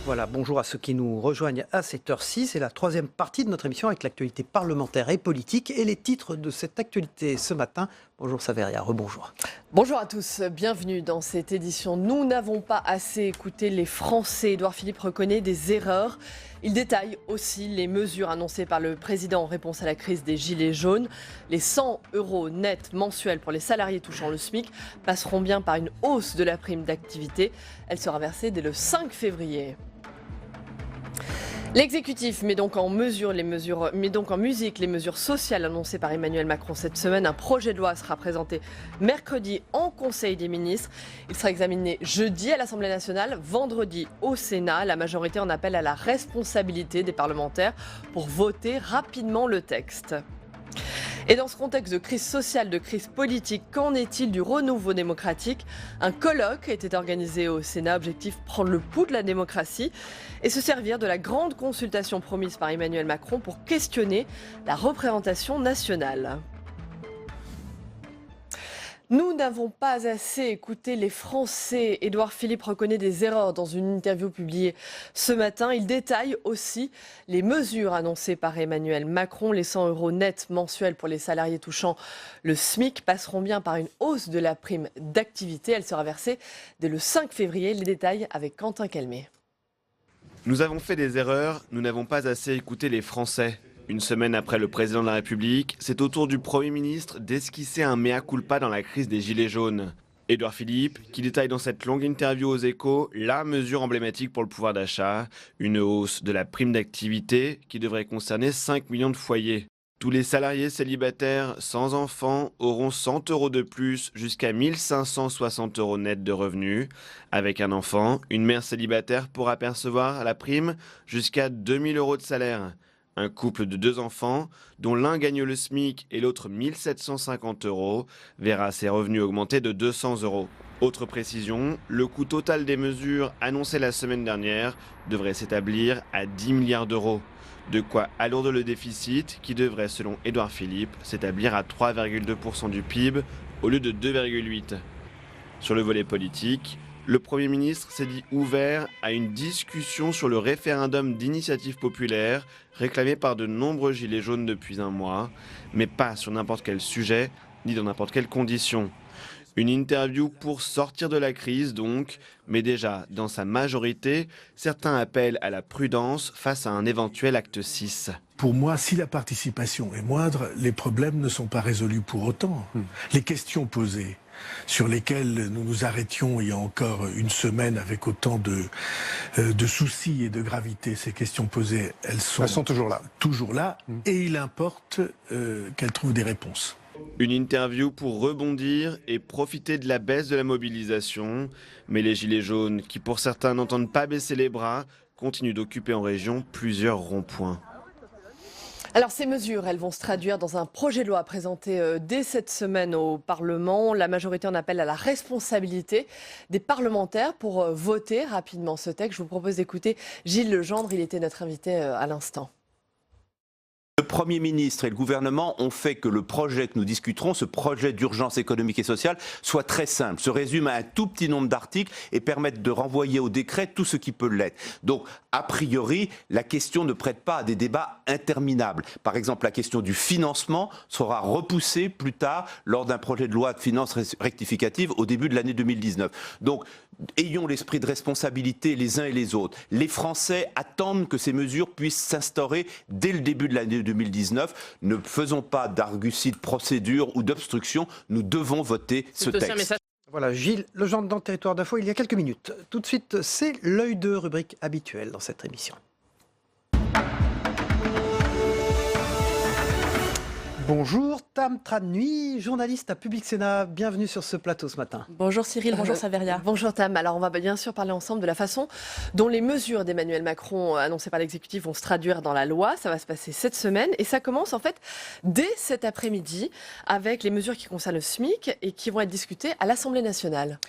Voilà, bonjour à ceux qui nous rejoignent à cette heure-ci. C'est la troisième partie de notre émission avec l'actualité parlementaire et politique et les titres de cette actualité ce matin. Bonjour Saveria, rebonjour. Bonjour à tous, bienvenue dans cette édition. Nous n'avons pas assez écouté les Français. Édouard Philippe reconnaît des erreurs. Il détaille aussi les mesures annoncées par le président en réponse à la crise des Gilets jaunes. Les 100 € nets mensuels pour les salariés touchant le SMIC passeront bien par une hausse de la prime d'activité. Elle sera versée dès le 5 février. L'exécutif met donc en musique les mesures sociales annoncées par Emmanuel Macron cette semaine. Un projet de loi sera présenté mercredi en Conseil des ministres. Il sera examiné jeudi à l'Assemblée nationale, vendredi au Sénat. La majorité en appelle à la responsabilité des parlementaires pour voter rapidement le texte. Et dans ce contexte de crise sociale, de crise politique, qu'en est-il du renouveau démocratique ? Un colloque a été organisé au Sénat, objectif prendre le pouls de la démocratie et se servir de la grande consultation promise par Emmanuel Macron pour questionner la représentation nationale. Nous n'avons pas assez écouté les Français. Édouard Philippe reconnaît des erreurs dans une interview publiée ce matin. Il détaille aussi les mesures annoncées par Emmanuel Macron. Les 100 € nets mensuels pour les salariés touchant le SMIC passeront bien par une hausse de la prime d'activité. Elle sera versée dès le 5 février. Les détails avec Quentin Calmet. Nous avons fait des erreurs, nous n'avons pas assez écouté les Français. Une semaine après le président de la République, c'est au tour du Premier ministre d'esquisser un mea culpa dans la crise des Gilets jaunes. Édouard Philippe, qui détaille dans cette longue interview aux Échos la mesure emblématique pour le pouvoir d'achat, une hausse de la prime d'activité qui devrait concerner 5 millions de foyers. Tous les salariés célibataires sans enfants auront 100 € de plus jusqu'à 1 560 € net de revenus. Avec un enfant, une mère célibataire pourra percevoir la prime jusqu'à 2 000 € de salaire. Un couple de 2 enfants, dont l'un gagne le SMIC et l'autre 1 750 €, verra ses revenus augmenter de 200 €. Autre précision, le coût total des mesures annoncées la semaine dernière devrait s'établir à 10 milliards d'euros. De quoi alourdir le déficit qui devrait, selon Édouard Philippe, s'établir à 3,2% du PIB au lieu de 2,8%. Sur le volet politique, le Premier ministre s'est dit ouvert à une discussion sur le référendum d'initiative populaire réclamé par de nombreux gilets jaunes depuis un mois, mais pas sur n'importe quel sujet, ni dans n'importe quelles conditions. Une interview pour sortir de la crise donc, mais déjà, dans sa majorité, certains appellent à la prudence face à un éventuel acte 6. Pour moi, si la participation est moindre, les problèmes ne sont pas résolus pour autant. Les questions posées, sur lesquelles nous nous arrêtions il y a encore une semaine avec autant de soucis et de gravité, ces questions posées, elles sont toujours là. Et il importe qu'elles trouvent des réponses. Une interview pour rebondir et profiter de la baisse de la mobilisation. Mais les gilets jaunes, qui pour certains n'entendent pas baisser les bras, continuent d'occuper en région plusieurs ronds-points. Alors ces mesures, elles vont se traduire dans un projet de loi présenté dès cette semaine au Parlement. La majorité en appelle à la responsabilité des parlementaires pour voter rapidement ce texte. Je vous propose d'écouter Gilles Legendre, il était notre invité à l'instant. Le Premier ministre et le gouvernement ont fait que le projet que nous discuterons, ce projet d'urgence économique et sociale, soit très simple, se résume à un tout petit nombre d'articles et permette de renvoyer au décret tout ce qui peut l'être. Donc, a priori, la question ne prête pas à des débats interminables. Par exemple, la question du financement sera repoussée plus tard lors d'un projet de loi de finances rectificative au début de l'année 2019. Donc, ayons l'esprit de responsabilité les uns et les autres. Les Français attendent que ces mesures puissent s'instaurer dès le début de l'année 2019. Ne faisons pas d'argutie de procédure ou d'obstruction. Nous devons voter ce texte. Voilà, Gilles Legendre dans le Territoire d'Info il y a quelques minutes. Tout de suite, c'est l'œil de rubrique habituelle dans cette émission. Bonjour Tam Tranui, journaliste à Public Sénat. Bienvenue sur ce plateau ce matin. Bonjour Cyril, bonjour Saveria. Bonjour Tam. Alors on va bien sûr parler ensemble de la façon dont les mesures d'Emmanuel Macron annoncées par l'exécutif vont se traduire dans la loi. Ça va se passer cette semaine et ça commence en fait dès cet après-midi avec les mesures qui concernent le SMIC et qui vont être discutées à l'Assemblée nationale.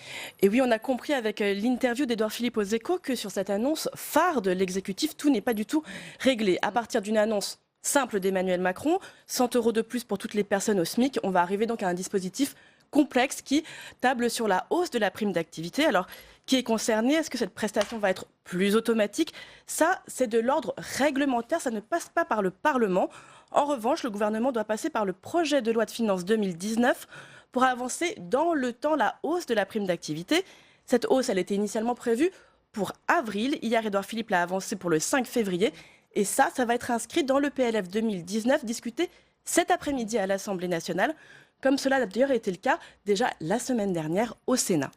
Et oui, on a compris avec l'interview d'Édouard Philippe aux Échos que sur cette annonce phare de l'exécutif, tout n'est pas du tout réglé. À partir d'une annonce simple d'Emmanuel Macron, 100 € de plus pour toutes les personnes au SMIC. On va arriver donc à un dispositif complexe qui table sur la hausse de la prime d'activité. Alors, qui est concerné. Est-ce que cette prestation va être plus automatique? Ça, c'est de l'ordre réglementaire, ça ne passe pas par le Parlement. En revanche, le gouvernement doit passer par le projet de loi de finances 2019 pour avancer dans le temps la hausse de la prime d'activité. Cette hausse, elle était initialement prévue pour avril. Hier, Édouard Philippe l'a avancée pour le 5 février. Et ça va être inscrit dans le PLF 2019, discuté cet après-midi à l'Assemblée nationale, comme cela a d'ailleurs été le cas déjà la semaine dernière au Sénat.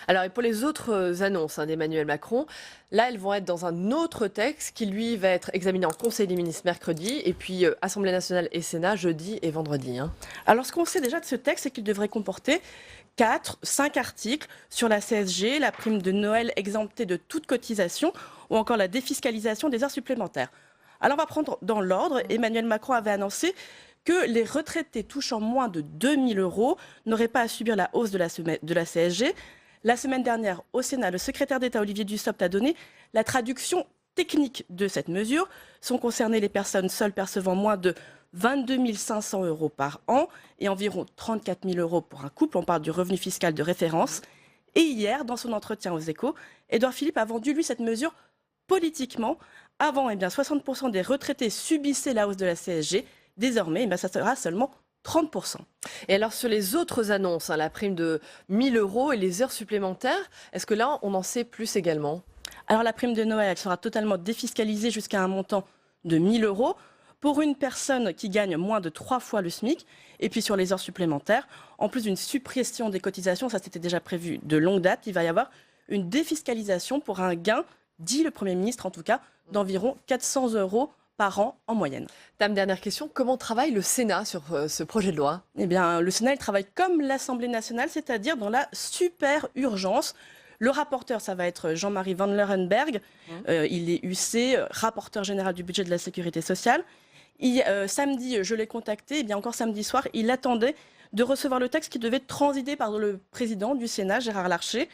Alors, et pour les autres annonces d'Emmanuel Macron, là, elles vont être dans un autre texte qui, lui, va être examiné en Conseil des ministres mercredi, et puis Assemblée nationale et Sénat jeudi et vendredi. Alors, ce qu'on sait déjà de ce texte, c'est qu'il devrait comporter 5 articles sur la CSG, la prime de Noël exemptée de toute cotisation ou encore la défiscalisation des heures supplémentaires. Alors, on va prendre dans l'ordre. Emmanuel Macron avait annoncé que les retraités touchant moins de 2 000 euros n'auraient pas à subir la hausse de la CSG. La semaine dernière, au Sénat, le secrétaire d'État Olivier Dussopt a donné la traduction technique de cette mesure. Sont concernées les personnes seules percevant moins de 22 500 euros par an et environ 34 000 euros pour un couple. On parle du revenu fiscal de référence. Et hier, dans son entretien aux Échos, Édouard Philippe a vendu, lui, cette mesure politiquement. Avant, 60% des retraités subissaient la hausse de la CSG. Désormais, ça sera seulement 30%. Et alors, sur les autres annonces, la prime de 1 000 euros et les heures supplémentaires, est-ce que là, on en sait plus également? Alors, la prime de Noël, elle sera totalement défiscalisée jusqu'à un montant de 1 000 euros pour une personne qui gagne moins de 3 fois le SMIC. Et puis, sur les heures supplémentaires, en plus d'une suppression des cotisations, ça c'était déjà prévu de longue date, il va y avoir une défiscalisation pour un gain, dit le Premier ministre en tout cas, d'environ 400 euros par an en moyenne. Tam, dernière question, comment travaille le Sénat sur ce projet de loi? Eh bien, le Sénat, il travaille comme l'Assemblée nationale, c'est-à-dire dans la super urgence. Le rapporteur, ça va être Jean-Marie Van Lerenberg. Il est UC, rapporteur général du budget de la Sécurité sociale. Samedi, je l'ai contacté, et bien encore samedi soir, il attendait de recevoir le texte qui devait transiter par le président du Sénat, Gérard Larcher.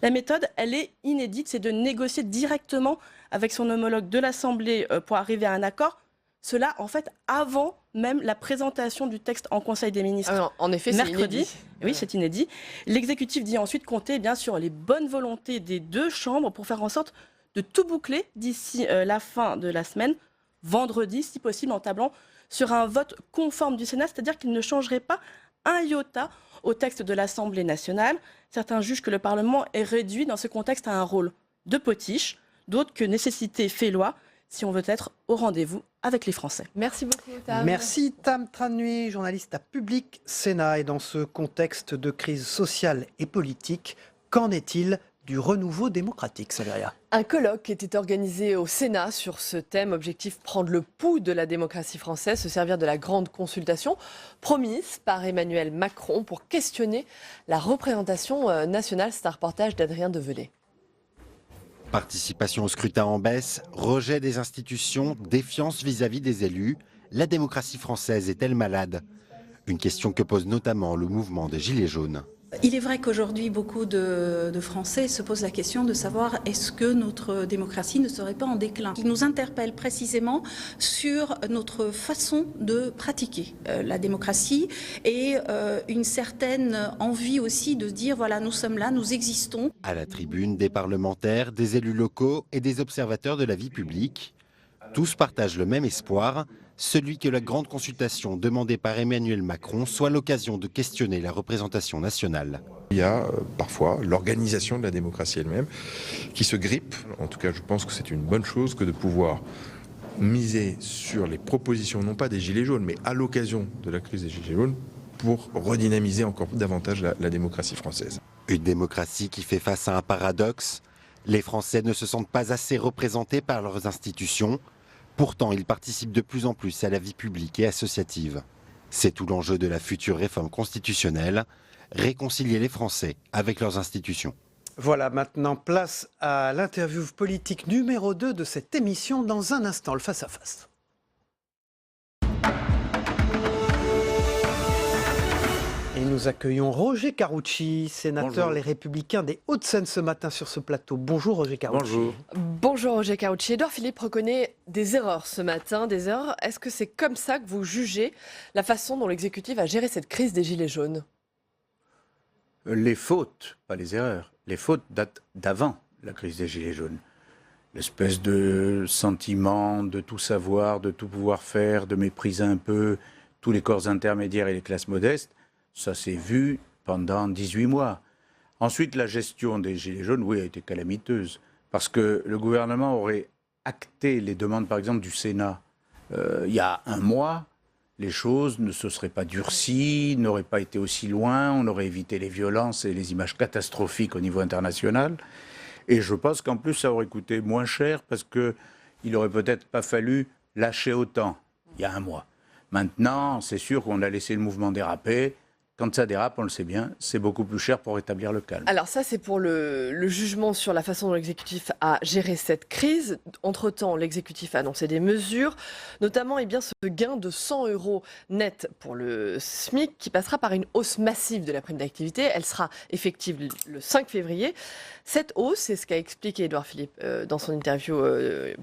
La méthode, elle est inédite, c'est de négocier directement avec son homologue de l'Assemblée pour arriver à un accord. Cela, en fait, avant même la présentation du texte en Conseil des ministres. Alors, en effet, c'est inédit. Oui, c'est inédit. L'exécutif dit ensuite compter bien sûr les bonnes volontés des deux chambres pour faire en sorte de tout boucler d'ici la fin de la semaine, vendredi, si possible, en tablant sur un vote conforme du Sénat, c'est-à-dire qu'il ne changerait pas un iota au texte de l'Assemblée nationale. Certains jugent que le Parlement est réduit dans ce contexte à un rôle de potiche, d'autres que nécessité fait loi si on veut être au rendez-vous avec les Français. Merci beaucoup, Tam. Merci Tam Tranui, journaliste à Public Sénat. Et dans ce contexte de crise sociale et politique, qu'en est-il du renouveau démocratique, Saveria? Un colloque était organisé au Sénat sur ce thème, objectif prendre le pouls de la démocratie française, se servir de la grande consultation promise par Emmanuel Macron pour questionner la représentation nationale. C'est un reportage d'Adrien Develay. Participation au scrutin en baisse, rejet des institutions, défiance vis-à-vis des élus. La démocratie française est-elle malade? Une question que pose notamment le mouvement des Gilets jaunes. Il est vrai qu'aujourd'hui, beaucoup de Français se posent la question de savoir est-ce que notre démocratie ne serait pas en déclin. Ils nous interpellent précisément sur notre façon de pratiquer la démocratie et une certaine envie aussi de dire voilà, nous sommes là, nous existons. À la tribune, des parlementaires, des élus locaux et des observateurs de la vie publique. Tous partagent le même espoir, celui que la grande consultation demandée par Emmanuel Macron soit l'occasion de questionner la représentation nationale. Il y a parfois l'organisation de la démocratie elle-même qui se grippe. En tout cas, je pense que c'est une bonne chose que de pouvoir miser sur les propositions, non pas des Gilets jaunes, mais à l'occasion de la crise des Gilets jaunes, pour redynamiser encore davantage la démocratie française. Une démocratie qui fait face à un paradoxe. Les Français ne se sentent pas assez représentés par leurs institutions. Pourtant, ils participent de plus en plus à la vie publique et associative. C'est tout l'enjeu de la future réforme constitutionnelle, réconcilier les Français avec leurs institutions. Voilà, maintenant place à l'interview politique numéro 2 de cette émission. Dans un instant, le face-à-face. Et nous accueillons Roger Carucci, sénateur Les Républicains des Hauts-de-Seine ce matin sur ce plateau. Bonjour Roger Carucci. Bonjour. Bonjour Roger Carucci. Édouard Philippe reconnaît des erreurs ce matin, des erreurs. Est-ce que c'est comme ça que vous jugez la façon dont l'exécutif a géré cette crise des Gilets jaunes ? Les fautes, pas les erreurs, les fautes datent d'avant la crise des Gilets jaunes. L'espèce de sentiment de tout savoir, de tout pouvoir faire, de mépriser un peu tous les corps intermédiaires et les classes modestes, ça s'est vu pendant 18 mois. Ensuite, la gestion des Gilets jaunes, oui, a été calamiteuse, parce que le gouvernement aurait acté les demandes, par exemple, du Sénat. Il y a un mois, les choses ne se seraient pas durcies, n'auraient pas été aussi loin, on aurait évité les violences et les images catastrophiques au niveau international. Et je pense qu'en plus, ça aurait coûté moins cher, parce qu'il n'aurait peut-être pas fallu lâcher autant, il y a un mois. Maintenant, c'est sûr qu'on a laissé le mouvement déraper. Quand ça dérape, on le sait bien, c'est beaucoup plus cher pour rétablir le calme. Alors ça, c'est pour le jugement sur la façon dont l'exécutif a géré cette crise. Entre-temps, l'exécutif a annoncé des mesures, notamment ce gain de 100 € net pour le SMIC qui passera par une hausse massive de la prime d'activité. Elle sera effective le 5 février. Cette hausse, c'est ce qu'a expliqué Édouard Philippe dans son interview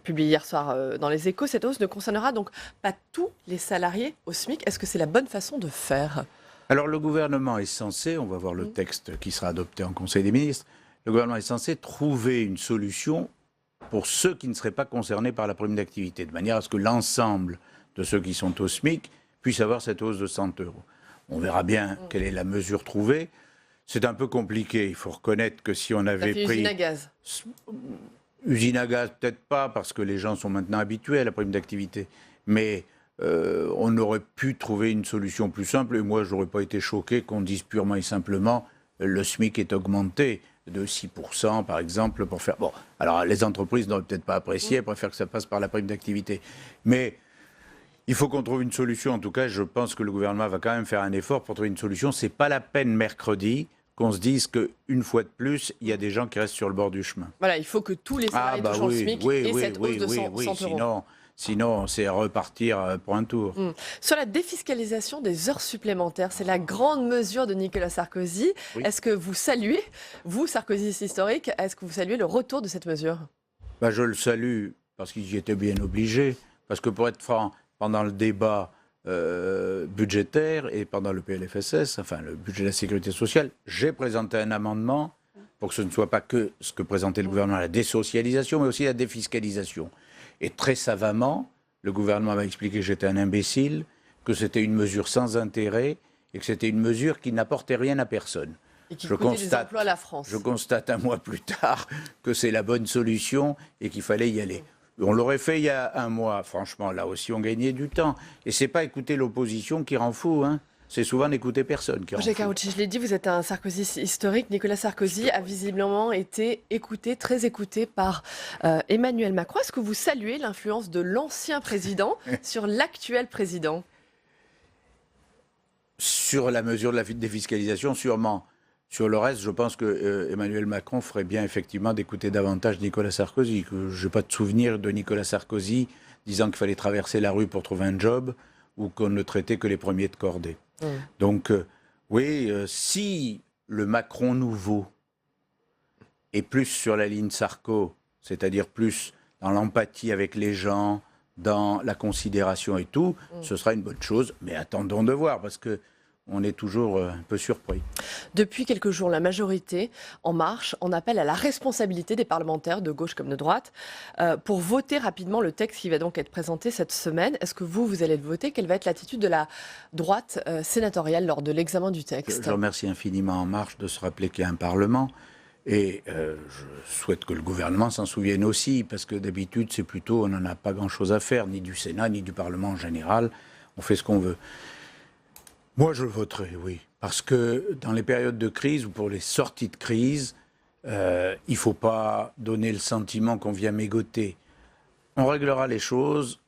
publiée hier soir dans Les Échos. Cette hausse ne concernera donc pas tous les salariés au SMIC. Est-ce que c'est la bonne façon de faire ? Alors le gouvernement est censé, on va voir le texte qui sera adopté en Conseil des ministres, le gouvernement est censé trouver une solution pour ceux qui ne seraient pas concernés par la prime d'activité, de manière à ce que l'ensemble de ceux qui sont au SMIC puissent avoir cette hausse de 100 €. On verra bien quelle est la mesure trouvée. C'est un peu compliqué, il faut reconnaître que si on avait pris... usine à gaz. Usine à gaz, peut-être pas, parce que les gens sont maintenant habitués à la prime d'activité, mais... on aurait pu trouver une solution plus simple, et moi je n'aurais pas été choqué qu'on dise purement et simplement le SMIC est augmenté de 6% par exemple pour faire... Bon, alors les entreprises n'auraient peut-être pas apprécié, elles préfèrent que ça passe par la prime d'activité. Mais il faut qu'on trouve une solution, en tout cas je pense que le gouvernement va quand même faire un effort pour trouver une solution. C'est pas la peine mercredi qu'on se dise qu'une fois de plus, il y a des gens qui restent sur le bord du chemin. Voilà, il faut que tous les salariés touchant le SMIC aient cette hausse de 100 €. Sinon, c'est repartir pour un tour. Sur la défiscalisation des heures supplémentaires, c'est la grande mesure de Nicolas Sarkozy. Oui. Est-ce que vous saluez, vous, Sarkozy historique, est-ce que vous saluez le retour de cette mesure ? Je le salue parce qu'il y était bien obligé. Parce que pour être franc, pendant le débat budgétaire et pendant le PLFSS, enfin le budget de la sécurité sociale, j'ai présenté un amendement pour que ce ne soit pas que ce que présentait le gouvernement, la désocialisation, mais aussi la défiscalisation. Et très savamment, le gouvernement m'a expliqué que j'étais un imbécile, que c'était une mesure sans intérêt et que c'était une mesure qui n'apportait rien à personne. Et qui coûtait des emplois à la France. Je constate un mois plus tard que c'est la bonne solution et qu'il fallait y aller. On l'aurait fait il y a un mois. Franchement, là aussi, on gagnait du temps. Et c'est pas écouter l'opposition qui rend fou, hein. C'est souvent n'écouter personne. Roger Karoutchi, je l'ai dit, vous êtes un Sarkozy historique. Nicolas Sarkozy a visiblement été écouté, très écouté par Emmanuel Macron. Est-ce que vous saluez l'influence de l'ancien président sur l'actuel président ? Sur la mesure de la défiscalisation, sûrement. Sur le reste, je pense que Emmanuel Macron ferait bien effectivement d'écouter davantage Nicolas Sarkozy. Je n'ai pas de souvenir de Nicolas Sarkozy disant qu'il fallait traverser la rue pour trouver un job ou qu'on ne traitait que les premiers de cordée. Donc, oui, si le Macron nouveau est plus sur la ligne Sarko, c'est-à-dire plus dans l'empathie avec les gens, dans la considération et tout, ce sera une bonne chose. Mais attendons de voir, parce que on est toujours un peu surpris. Depuis quelques jours, la majorité En Marche en appelle à la responsabilité des parlementaires de gauche comme de droite pour voter rapidement le texte qui va donc être présenté cette semaine. Est-ce que vous allez le voter ? Quelle va être l'attitude de la droite sénatoriale lors de l'examen du texte ? Je remercie infiniment En Marche de se rappeler qu'il y a un Parlement. Et je souhaite que le gouvernement s'en souvienne aussi, parce que d'habitude, c'est plutôt, on n'en a pas grand-chose à faire, ni du Sénat, ni du Parlement en général. On fait ce qu'on veut. Moi, je voterai, oui. Parce que dans les périodes de crise ou pour les sorties de crise, il ne faut pas donner le sentiment qu'on vient mégoter. On réglera les choses.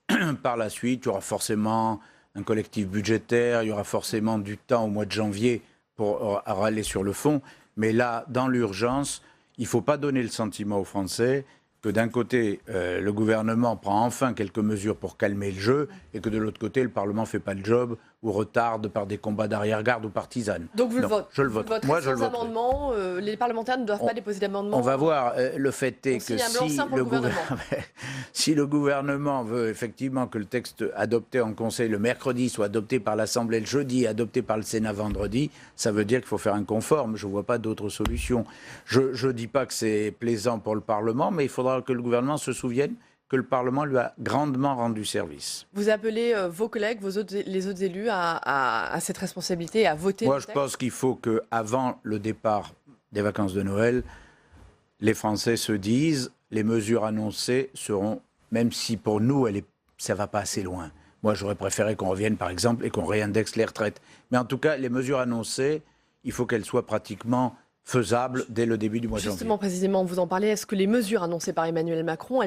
Par la suite, il y aura forcément un collectif budgétaire, il y aura forcément du temps au mois de janvier pour râler sur le fond. Mais là, dans l'urgence, il ne faut pas donner le sentiment aux Français que d'un côté, le gouvernement prend enfin quelques mesures pour calmer le jeu et que de l'autre côté, le Parlement ne fait pas le job ou retarde par des combats d'arrière-garde ou partisanes. Donc vous le Non, votez. je le vote. Moi, je le voterai. amendement, les parlementaires ne doivent pas déposer d'amendement. On va voir. Le fait est On que signe un blanc-seing pour le gouvernement. si le gouvernement veut effectivement que le texte adopté en Conseil le mercredi soit adopté par l'Assemblée le jeudi, adopté par le Sénat vendredi, ça veut dire qu'il faut faire un conforme. Je ne vois pas d'autre solution. Je ne dis pas que c'est plaisant pour le Parlement, mais il faudra que le gouvernement se souvienne que le Parlement lui a grandement rendu service. Vous appelez vos collègues, les autres élus à cette responsabilité et à voter Moi, le je texte. pense qu'il faut qu'avant le départ des vacances de Noël, les Français se disent les mesures annoncées seront, même si pour nous, ça ne va pas assez loin. Moi, j'aurais préféré qu'on revienne, par exemple, et qu'on réindexe les retraites. Mais en tout cas, les mesures annoncées, il faut qu'elles soient pratiquement faisables dès le début du mois de janvier. Justement, précisément, vous en parlez. Est-ce que les mesures annoncées par Emmanuel Macron,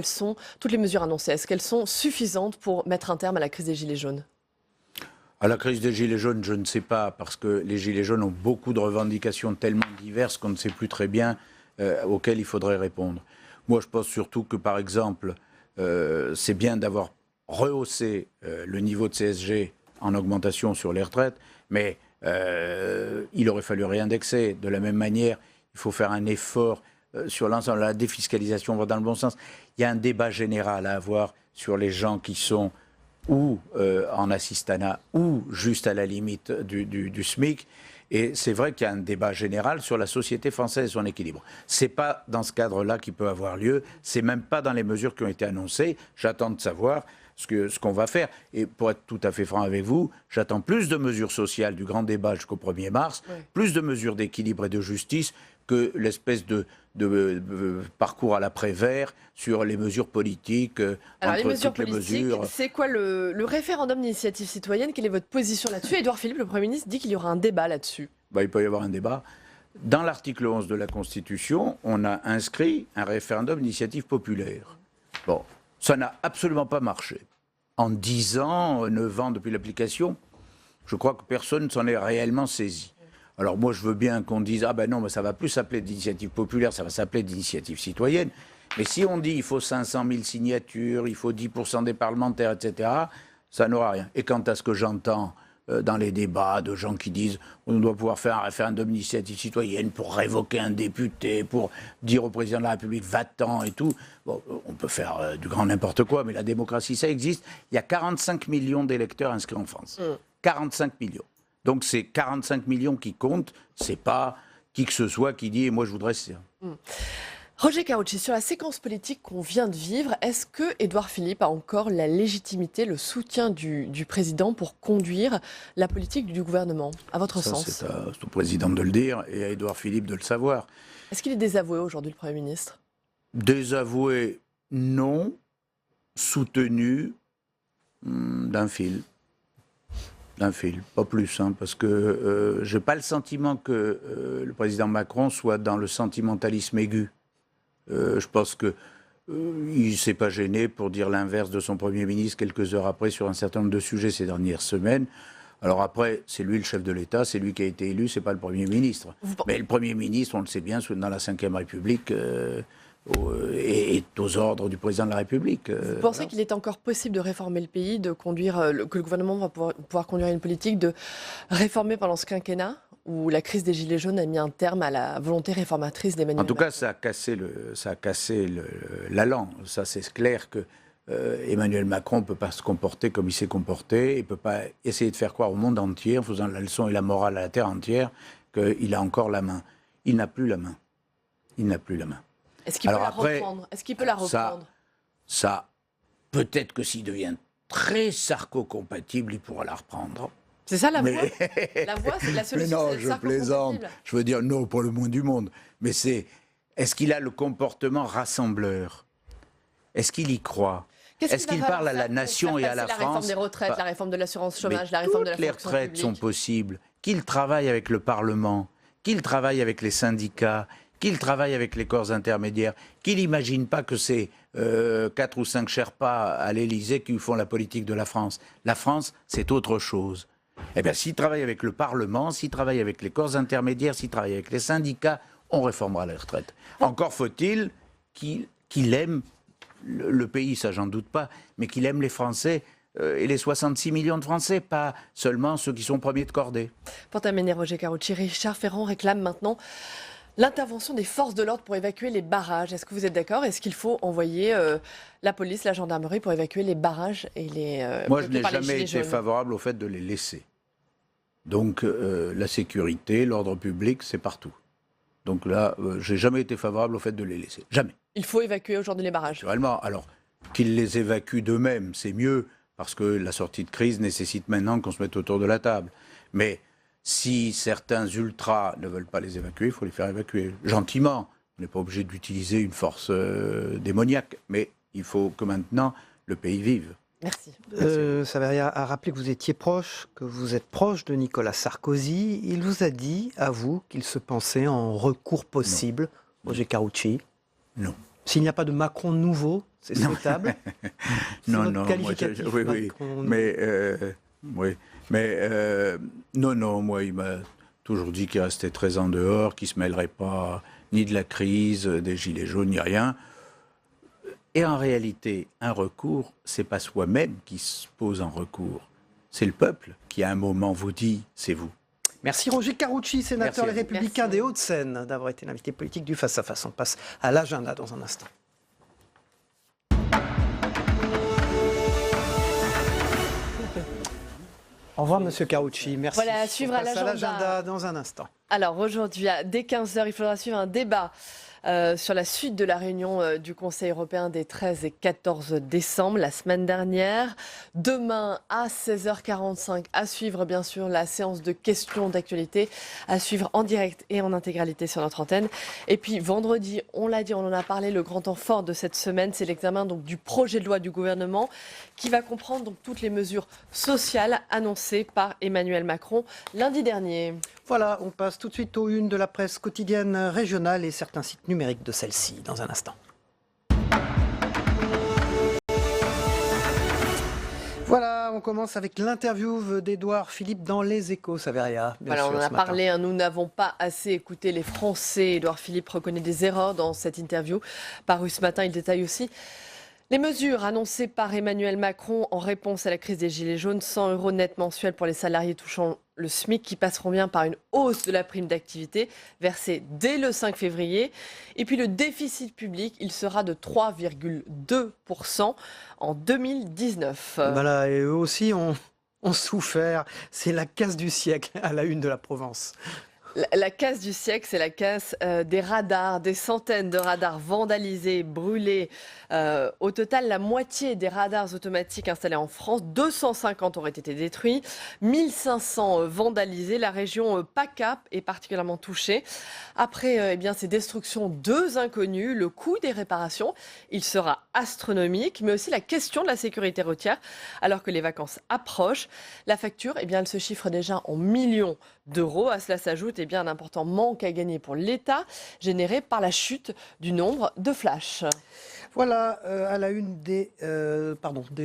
toutes les mesures annoncées, est-ce qu'elles sont suffisantes pour mettre un terme à la crise des Gilets jaunes? À la crise des Gilets jaunes, je ne sais pas, parce que les Gilets jaunes ont beaucoup de revendications tellement diverses qu'on ne sait plus très bien auxquelles il faudrait répondre. Moi, je pense surtout que, par exemple, c'est bien d'avoir rehaussé le niveau de CSG en augmentation sur les retraites, mais il aurait fallu réindexer. De la même manière, il faut faire un effort sur l'ensemble. La défiscalisation va dans le bon sens. Il y a un débat général à avoir sur les gens qui sont ou en assistanat ou juste à la limite du SMIC. Et c'est vrai qu'il y a un débat général sur la société française et son équilibre. Ce n'est pas dans ce cadre-là qu'il peut avoir lieu. Ce n'est même pas dans les mesures qui ont été annoncées. J'attends de savoir ce qu'on va faire. Et pour être tout à fait franc avec vous, j'attends plus de mesures sociales du grand débat jusqu'au 1er mars, plus de mesures d'équilibre et de justice que l'espèce de parcours à l'après-vert sur les mesures politiques. Alors les entre mesures toutes les politiques, mesures. c'est quoi le référendum d'initiative citoyenne? Quelle est votre position là-dessus? Édouard Philippe, le Premier ministre, dit qu'il y aura un débat là-dessus. Il peut y avoir un débat. Dans l'article 11 de la Constitution, on a inscrit un référendum d'initiative populaire. Bon, ça n'a absolument pas marché. En 10 ans, 9 ans depuis l'application, je crois que personne ne s'en est réellement saisi. Alors moi, je veux bien qu'on dise « Ah ben non, mais ça ne va plus s'appeler d'initiative populaire, ça va s'appeler d'initiative citoyenne ». Mais si on dit il faut 500 000 signatures, il faut 10% des parlementaires, etc., ça n'aura rien. Et quant à ce que j'entends dans les débats de gens qui disent on doit pouvoir faire un référendum d'initiative citoyenne pour révoquer un député, pour dire au président de la République va-t'en et tout. Bon, on peut faire du grand n'importe quoi, mais la démocratie, ça existe. Il y a 45 millions d'électeurs inscrits en France. 45 millions. Donc c'est 45 millions qui comptent, c'est pas qui que ce soit qui dit moi je voudrais ça. Roger Karoutchi, sur la séquence politique qu'on vient de vivre, est-ce que Édouard Philippe a encore la légitimité, le soutien du président pour conduire la politique du gouvernement, à votre sens? C'est au président de le dire et à Édouard Philippe de le savoir. Est-ce qu'il est désavoué aujourd'hui, le Premier ministre? Désavoué, non. Soutenu d'un fil. D'un fil, pas plus, parce que je n'ai pas le sentiment que le président Macron soit dans le sentimentalisme aigu. Je pense qu'il ne s'est pas gêné pour dire l'inverse de son Premier ministre quelques heures après sur un certain nombre de sujets ces dernières semaines. Alors après, c'est lui le chef de l'État, c'est lui qui a été élu, c'est pas le Premier ministre. Mais le Premier ministre, on le sait bien, dans la Ve République, est aux ordres du président de la République. Vous pensez qu'il est encore possible de réformer le pays, de conduire, que le gouvernement va pouvoir conduire une politique de réformer pendant ce quinquennat, où la crise des Gilets jaunes a mis un terme à la volonté réformatrice d'Emmanuel Macron? En tout cas, ça a cassé l'allant. Ça, c'est clair que Emmanuel Macron ne peut pas se comporter comme il s'est comporté. Il ne peut pas essayer de faire croire au monde entier, en faisant la leçon et la morale à la terre entière, qu'il a encore la main. Il n'a plus la main. Il n'a plus la main. Est-ce qu'il peut la reprendre? Est-ce qu'il peut la reprendre? Ça, peut-être que s'il devient très sarco-compatible, il pourra la reprendre. C'est ça la voie? La voie, c'est la solution. Mais non, je plaisante. Je veux dire, non, pour le moins du monde. Mais est-ce qu'il a le comportement rassembleur? Est-ce qu'il y croit? Est-ce qu'il parle à la nation et à la France? La réforme des retraites, la réforme de l'assurance chômage, la réforme de la fonction publique. Toutes les retraites sont possibles. Qu'il travaille avec le Parlement, qu'il travaille avec les syndicats, qu'il travaille avec les corps intermédiaires, qu'il n'imagine pas que c'est 4 ou 5 Sherpas à l'Élysée qui font la politique de la France. La France, c'est autre chose. Eh bien, s'il travaille avec le Parlement, s'il travaille avec les corps intermédiaires, s'il travaille avec les syndicats, on réformera les retraites. Encore faut-il qu'il aime le pays, ça j'en doute pas, mais qu'il aime les Français et les 66 millions de Français, pas seulement ceux qui sont premiers de cordée. Pour terminer, Roger Karoutchi, Richard Ferrand réclame maintenant l'intervention des forces de l'ordre pour évacuer les barrages. Est-ce que vous êtes d'accord? Est-ce qu'il faut envoyer la police, la gendarmerie pour évacuer les barrages et les Moi, je n'ai par les jamais gilets été jaunes favorable au fait de les laisser. Donc, la sécurité, l'ordre public, c'est partout. Donc là, j'ai jamais été favorable au fait de les laisser. Jamais. Il faut évacuer aujourd'hui les barrages. Naturellement. Alors, qu'ils les évacuent d'eux-mêmes, c'est mieux, parce que la sortie de crise nécessite maintenant qu'on se mette autour de la table. Mais si certains ultras ne veulent pas les évacuer, il faut les faire évacuer gentiment. On n'est pas obligé d'utiliser une force démoniaque, mais il faut que maintenant le pays vive. Merci. Saveria a rappelé que vous étiez proche, que vous êtes proche de Nicolas Sarkozy. Il vous a dit, à vous, qu'il se pensait en recours possible. Roger Karoutchi. Non. S'il n'y a pas de Macron nouveau, c'est souhaitable. Non, notre qualificatif, oui, Macron. Non, moi, il m'a toujours dit qu'il restait 13 ans dehors, qu'il ne se mêlerait pas ni de la crise, des gilets jaunes, ni rien. Et en réalité, un recours, c'est pas soi-même qui se pose en recours. C'est le peuple qui, à un moment, vous dit « c'est vous ». Merci Roger Karoutchi, sénateur Les Républicains des Hauts-de-Seine, d'avoir été l'invité politique du Face à Face. On passe à l'agenda dans un instant. Au revoir Monsieur Karoutchi, merci. Voilà, à suivre à l'agenda dans un instant. Alors aujourd'hui, dès 15h, il faudra suivre un débat sur la suite de la réunion du Conseil européen des 13 et 14 décembre, la semaine dernière. Demain, à 16h45, à suivre bien sûr la séance de questions d'actualité, à suivre en direct et en intégralité sur notre antenne. Et puis vendredi, on l'a dit, on en a parlé, le grand temps fort de cette semaine, c'est l'examen donc du projet de loi du gouvernement qui va comprendre donc toutes les mesures sociales annoncées par Emmanuel Macron lundi dernier. Voilà, on passe tout de suite aux unes de la presse quotidienne régionale et certains sites numériques de celle-ci dans un instant. Voilà, on commence avec l'interview d'Édouard Philippe dans Les Échos, Saveria. Voilà, on en a parlé, nous n'avons pas assez écouté les Français. Édouard Philippe reconnaît des erreurs dans cette interview. Paru ce matin, il détaille aussi les mesures annoncées par Emmanuel Macron en réponse à la crise des Gilets jaunes, 100 € net mensuels pour les salariés touchant le SMIC qui passeront bien par une hausse de la prime d'activité versée dès le 5 février. Et puis le déficit public, il sera de 3,2% en 2019. Voilà, et eux aussi ont souffert. C'est la casse du siècle à la une de la Provence. La casse du siècle, c'est la casse des radars, des centaines de radars vandalisés, brûlés. Au total, la moitié des radars automatiques installés en France, 250 auraient été détruits, 1500 vandalisés. La région PACA est particulièrement touchée. Après ces destructions, 2 inconnus, le coût des réparations, il sera astronomique, mais aussi la question de la sécurité routière. Alors que les vacances approchent, la facture, elle se chiffre déjà en millions d'euros. À cela s'ajoute un important manque à gagner pour l'État, généré par la chute du nombre de flashs. Voilà, à la une du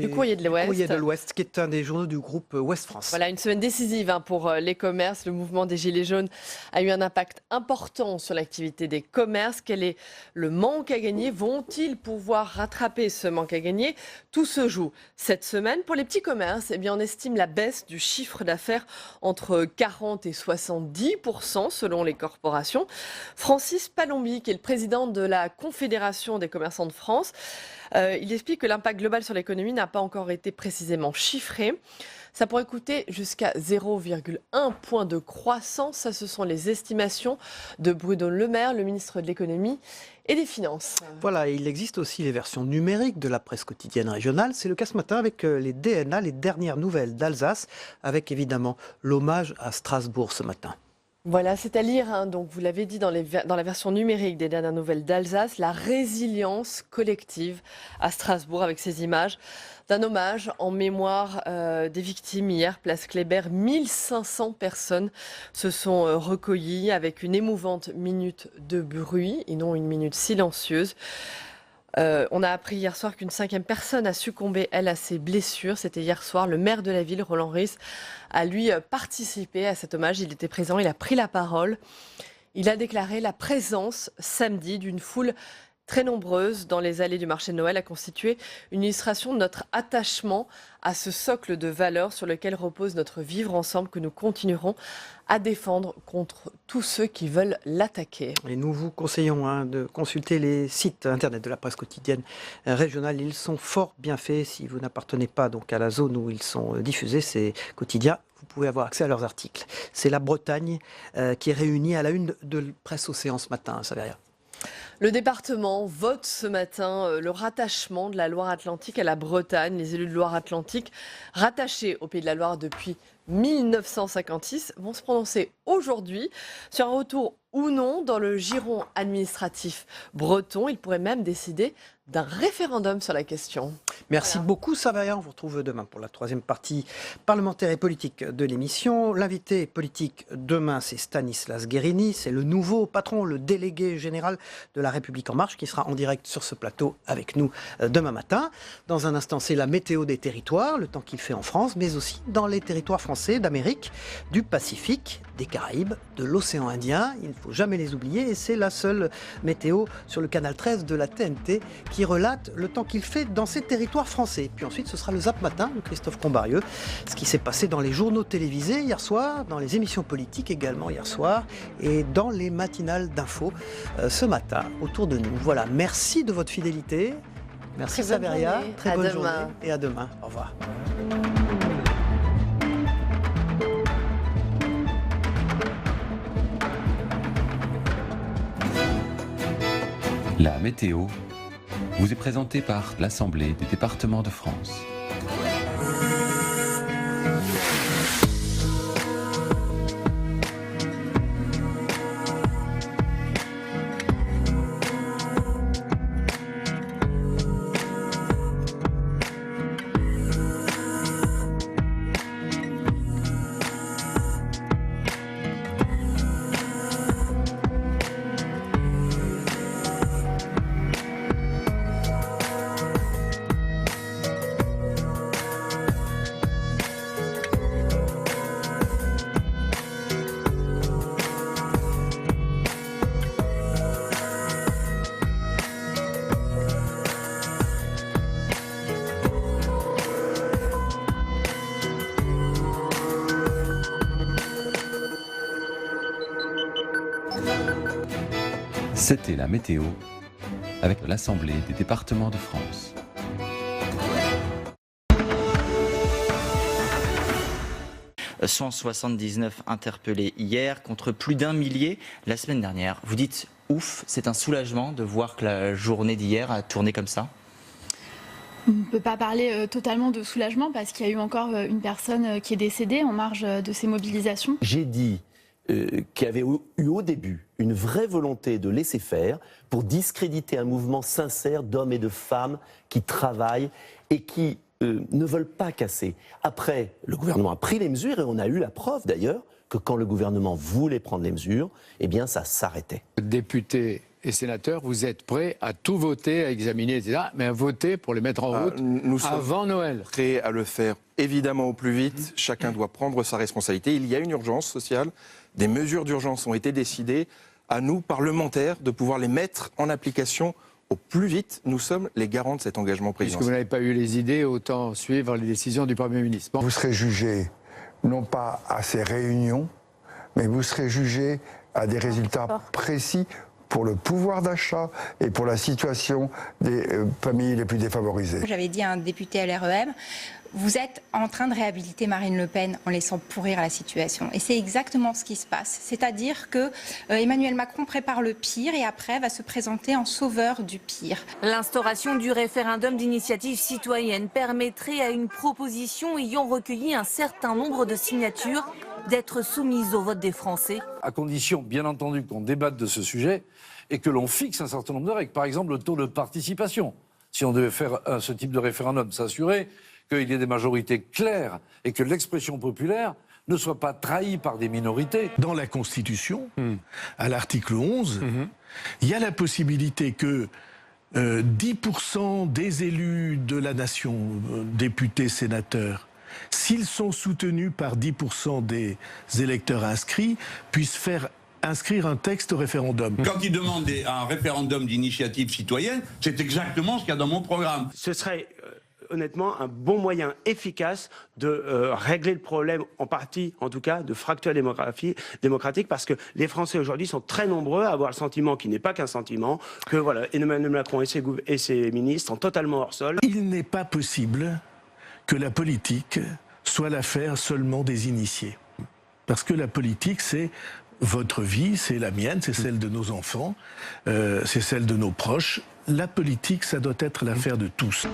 Courrier de l'Ouest, qui est un des journaux du groupe Ouest France. Voilà, une semaine décisive pour les commerces. Le mouvement des Gilets jaunes a eu un impact important sur l'activité des commerces. Quel est le manque à gagner? Vont-ils pouvoir rattraper ce manque à gagner? Tout se joue cette semaine. Pour les petits commerces, on estime la baisse du chiffre d'affaires entre 40 et 70% selon les corporations. Francis Palombi, qui est le président de la Confédération des commerçants de France, il explique que l'impact global sur l'économie n'a pas encore été précisément chiffré. Ça pourrait coûter jusqu'à 0,1 point de croissance. Ça, ce sont les estimations de Bruno Le Maire, le ministre de l'économie et des Finances. Voilà, et il existe aussi les versions numériques de la presse quotidienne régionale. C'est le cas ce matin avec les DNA, les dernières nouvelles d'Alsace, avec évidemment l'hommage à Strasbourg ce matin. Voilà, c'est à lire, donc vous l'avez dit dans la version numérique des dernières nouvelles d'Alsace, la résilience collective à Strasbourg avec ces images d'un hommage en mémoire des victimes. Hier, place Kléber, 1500 personnes se sont recueillies avec une émouvante minute de bruit et non une minute silencieuse. On a appris hier soir qu'une 5e personne a succombé, elle, à ses blessures. C'était hier soir. Le maire de la ville, Roland Ries, a lui participé à cet hommage. Il était présent, il a pris la parole. Il a déclaré la présence samedi d'une foule très nombreuses dans les allées du marché de Noël, a constitué une illustration de notre attachement à ce socle de valeurs sur lequel repose notre vivre ensemble que nous continuerons à défendre contre tous ceux qui veulent l'attaquer. Et nous vous conseillons de consulter les sites internet de la presse quotidienne régionale. Ils sont fort bien faits. Si vous n'appartenez pas donc à la zone où ils sont diffusés, ces quotidiens, vous pouvez avoir accès à leurs articles. C'est la Bretagne qui est réunie à la une de Presse Océan ce matin, Saveria. Le département vote ce matin le rattachement de la Loire-Atlantique à la Bretagne. Les élus de Loire-Atlantique, rattachés au Pays de la Loire depuis 1956, vont se prononcer aujourd'hui sur un retour ou non dans le giron administratif breton. Ils pourraient même décider d'un référendum sur la question. Merci beaucoup, Saveria. On vous retrouve demain pour la troisième partie parlementaire et politique de l'émission. L'invité politique demain, c'est Stanislas Guerini. C'est le nouveau patron, le délégué général de La République En Marche, qui sera en direct sur ce plateau avec nous demain matin. Dans un instant, c'est la météo des territoires, le temps qu'il fait en France, mais aussi dans les territoires français, d'Amérique, du Pacifique, des Caraïbes, de l'océan Indien. Il ne faut jamais les oublier. Et c'est la seule météo sur le canal 13 de la TNT qui relate le temps qu'il fait dans ces territoires français. Puis ensuite, ce sera le Zap Matin de Christophe Combarieux, ce qui s'est passé dans les journaux télévisés hier soir, dans les émissions politiques également hier soir, et dans les matinales d'infos ce matin autour de nous. Voilà, merci de votre fidélité. Merci Saveria, très bonne journée et à demain. Au revoir. La météo vous est présentée par l'Assemblée des départements de France. C'était la météo avec l'Assemblée des départements de France. « 179 interpellés hier contre plus d'1 millier la semaine dernière. Vous dites ouf, c'est un soulagement de voir que la journée d'hier a tourné comme ça ? On ne peut pas parler totalement de soulagement parce qu'il y a eu encore une personne qui est décédée en marge de ces mobilisations. J'ai dit qu'il y avait eu au début une vraie volonté de laisser faire pour discréditer un mouvement sincère d'hommes et de femmes qui travaillent et qui ne veulent pas casser. Après, le gouvernement a pris les mesures et on a eu la preuve d'ailleurs que quand le gouvernement voulait prendre les mesures, eh bien ça s'arrêtait. Députés et sénateurs, vous êtes prêts à tout voter, à examiner, etc., mais à voter pour les mettre en route avant Noël. Prêts à le faire évidemment au plus vite. Chacun doit prendre sa responsabilité. Il y a une urgence sociale. Des mesures d'urgence ont été décidées. À nous, parlementaires, de pouvoir les mettre en application au plus vite. Nous sommes les garants de cet engagement présidentiel. Puisque vous n'avez pas eu les idées, autant suivre les décisions du Premier ministre. Bon. Vous serez jugé non pas à ces réunions, mais vous serez jugé à des résultats précis pour le pouvoir d'achat et pour la situation des familles les plus défavorisées. J'avais dit à un député LREM, vous êtes en train de réhabiliter Marine Le Pen en laissant pourrir la situation. Et c'est exactement ce qui se passe. C'est-à-dire que Emmanuel Macron prépare le pire et après va se présenter en sauveur du pire. L'instauration du référendum d'initiative citoyenne permettrait à une proposition ayant recueilli un certain nombre de signatures d'être soumise au vote des Français. À condition, bien entendu, qu'on débatte de ce sujet et que l'on fixe un certain nombre de règles. Par exemple, le taux de participation. Si on devait faire ce type de référendum, s'assurer qu'il y ait des majorités claires et que l'expression populaire ne soit pas trahie par des minorités. Dans la Constitution, à l'article 11, il y a la possibilité que 10% des élus de la nation, députés, sénateurs, s'ils sont soutenus par 10% des électeurs inscrits, puissent faire inscrire un texte au référendum. Quand il demande un référendum d'initiative citoyenne, c'est exactement ce qu'il y a dans mon programme. Ce serait honnêtement un bon moyen efficace de régler le problème, en partie en tout cas, de fracture démocratique, parce que les Français aujourd'hui sont très nombreux à avoir le sentiment, qui n'est pas qu'un sentiment, que voilà, Emmanuel Macron et ses ministres sont totalement hors sol. Il n'est pas possible que la politique soit l'affaire seulement des initiés. Parce que la politique, c'est votre vie, c'est la mienne, c'est celle de nos enfants, c'est celle de nos proches. La politique, ça doit être l'affaire de tous.